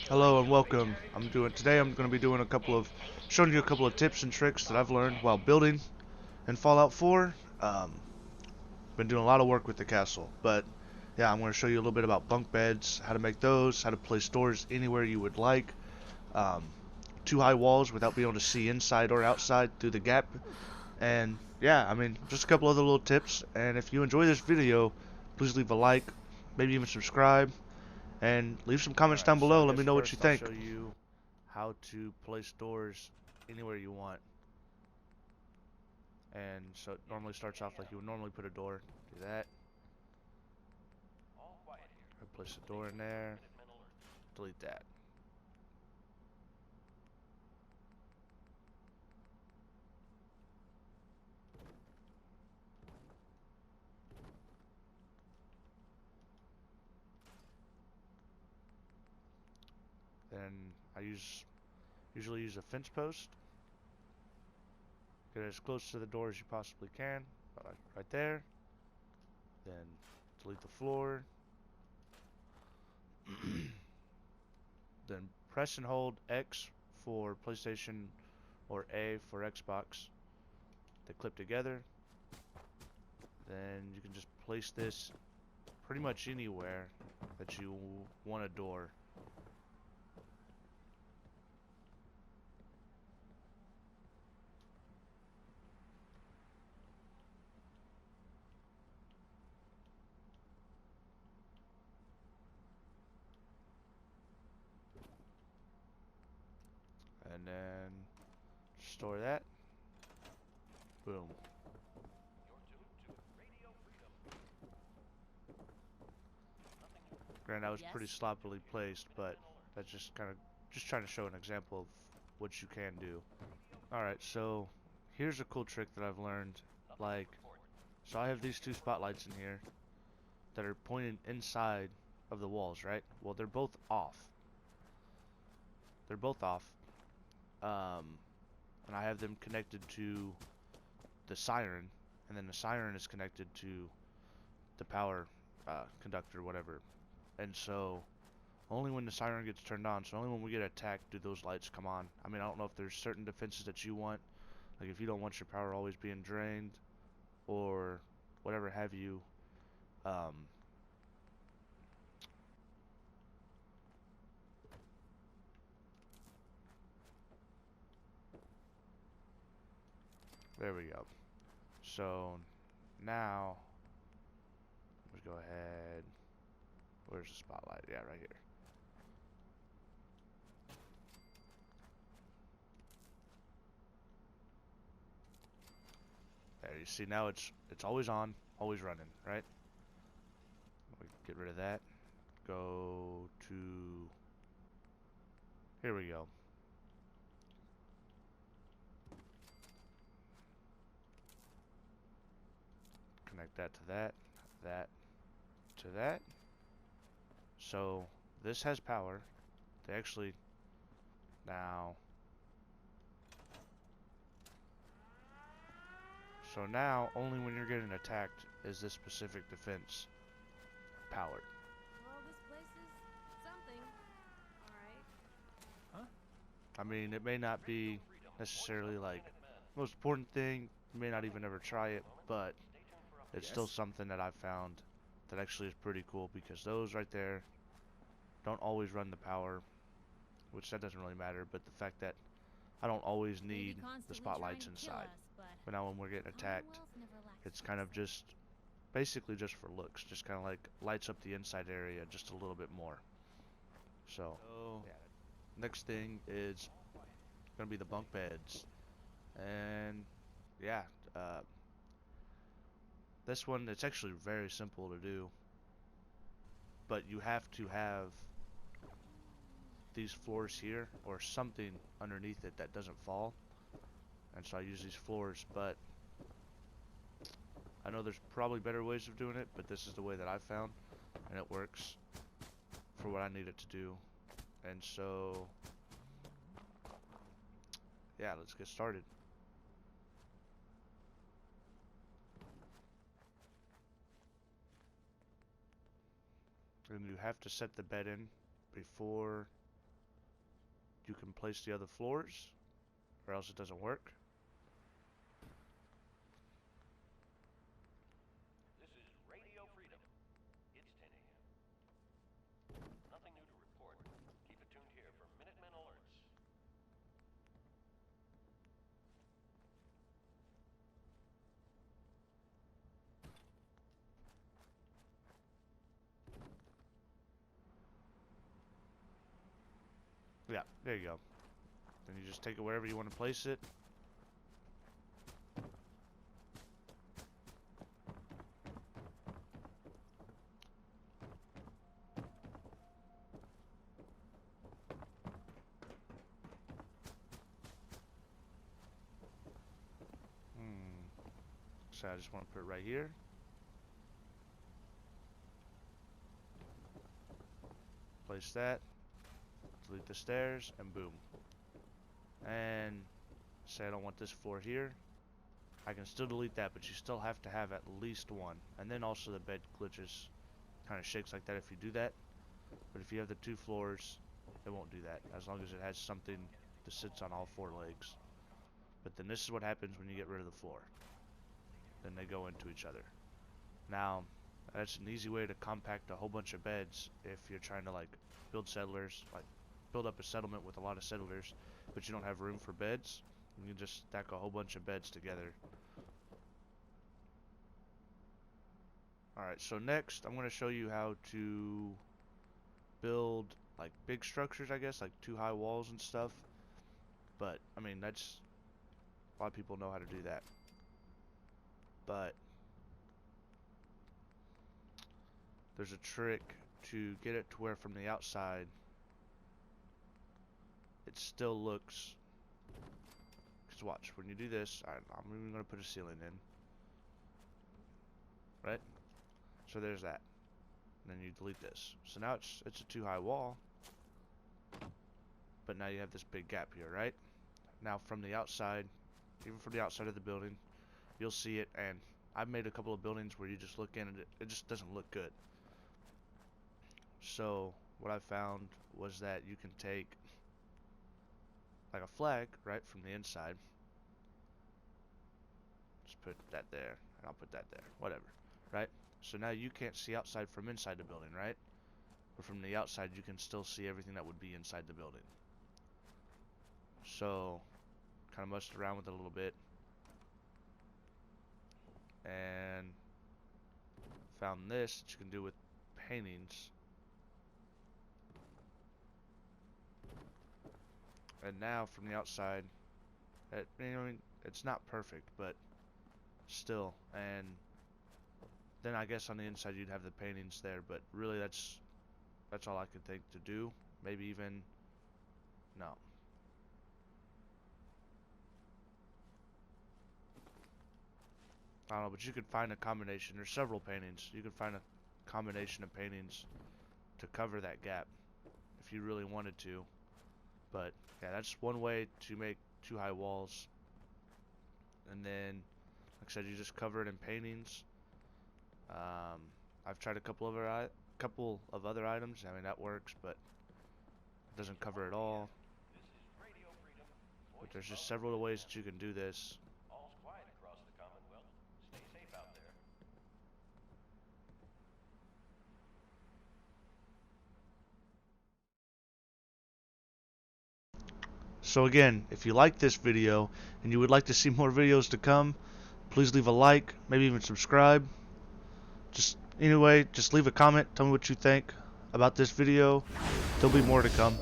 Hello and welcome. Today I'm going to be doing showing you a couple of tips and tricks that I've learned while building in Fallout 4. Been doing a lot of work with the castle, but yeah, I'm going to show you a little bit about bunk beds, how to make those, how to place doors anywhere you would like, um, two high walls without being able to see inside or outside through the gap, and yeah, I mean, just a couple other little tips. And if you enjoy this video, please leave a like, maybe even subscribe, and leave some comments Alright, down so I below. Let guess me know what first you I'll think. show you how to place doors anywhere you want. And so it normally starts off like you would normally put a door. Do that. Place a door in there. Delete that. Then I usually use a fence post. Get as close to the door as you possibly can. Right there. Then delete the floor. Then press and hold X for PlayStation or A for Xbox. They clip together. Then you can just place this pretty much anywhere that you want a door. And then store that. Boom. Granted, that was pretty sloppily placed, but that's just trying to show an example of what you can do. Alright, so here's a cool trick that I've learned. So I have these two spotlights in here that are pointed inside of the walls, right? Well, they're both off. They're both off. Um, and I have them connected to the siren, and then the siren is connected to the power conductor, whatever. And so only when the siren gets turned on, so only when we get attacked do those lights come on. I mean, I don't know if there's certain defenses that you want, like if you don't want your power always being drained, or whatever have you. Um, there we go. So now, let's go ahead. Where's the spotlight? Yeah, right here. There, you see now it's always on, always running, right? We get rid of that. Go to, here we go. Connect that to that, that to that. So this has power. They actually now. So now only when you're getting attacked is this specific defense powered. Well, this place is something. Alright. I mean, it may not be necessarily like the most important thing. You may not even ever try it, but it's still something that I've found that actually is pretty cool, because those right there don't always run the power, which that doesn't really matter, but the fact that I don't always need the spotlights inside. But now when we're getting attacked, it's kind of just basically just for looks, just kind of like lights up the inside area just a little bit more. So yeah. Next thing is gonna be the bunk beds, and yeah, uh, this one, it's actually very simple to do, but you have to have these floors here or something underneath it that doesn't fall, and so I use these floors. But I know there's probably better ways of doing it, but this is the way that I found, and it works for what I need it to do. And so yeah, let's get started. And you have to set the bed in before you can place the other floors, or else it doesn't work. This is Radio Freedom. It's 10 a.m. Nothing new to report. Keep it tuned here for Minutemen alerts. Yeah, there you go. Then you just take it wherever you want to place it. So I just want to put it right here. Place that. Delete the stairs, and boom. And say I don't want this floor here. I can still delete that, but you still have to have at least one. And then also the bed glitches, kind of shakes like that if you do that. But if you have the 2 floors, it won't do that, as long as it has something that sits on all 4 legs. But then this is what happens when you get rid of the floor. Then they go into each other. Now, that's an easy way to compact a whole bunch of beds if you're trying to like build settlers, like build up a settlement with a lot of settlers, but you don't have room for beds. You can just stack a whole bunch of beds together. Alright, so next I'm going to show you how to build like big structures, I guess, like 2 high walls and stuff. But, I mean, that's, a lot of people know how to do that. But there's a trick to get it to where from the outside it still looks, because watch, when you do this, I'm even going to put a ceiling in, right? So there's that. And then you delete this. So now it's a 2 high wall, but now you have this big gap here, right? Now from the outside, even from the outside of the building, you'll see it, and I've made a couple of buildings where you just look in and it just doesn't look good. So what I found was that you can take like a flag, right, from the inside. Just put that there, and I'll put that there, whatever, right? So now you can't see outside from inside the building, right? But from the outside you can still see everything that would be inside the building. So kind of messed around with it a little bit and found this that you can do with paintings. And now from the outside, I mean, it's not perfect, but still. And then I guess on the inside you'd have the paintings there, but really that's all I could think to do. Maybe even no. I don't know, but you could find a combination. There's several paintings. You could find a combination of paintings to cover that gap if you really wanted to. But yeah, that's one way to make 2 high walls. And then, like I said, you just cover it in paintings. I've tried a couple of other items. I mean, that works, but it doesn't cover it all. But there's just several ways that you can do this. All's quiet across the Commonwealth. Stay safe out there. So again, if you like this video and you would like to see more videos to come, please leave a like, maybe even subscribe. Just anyway, just leave a comment, tell me what you think about this video. There'll be more to come.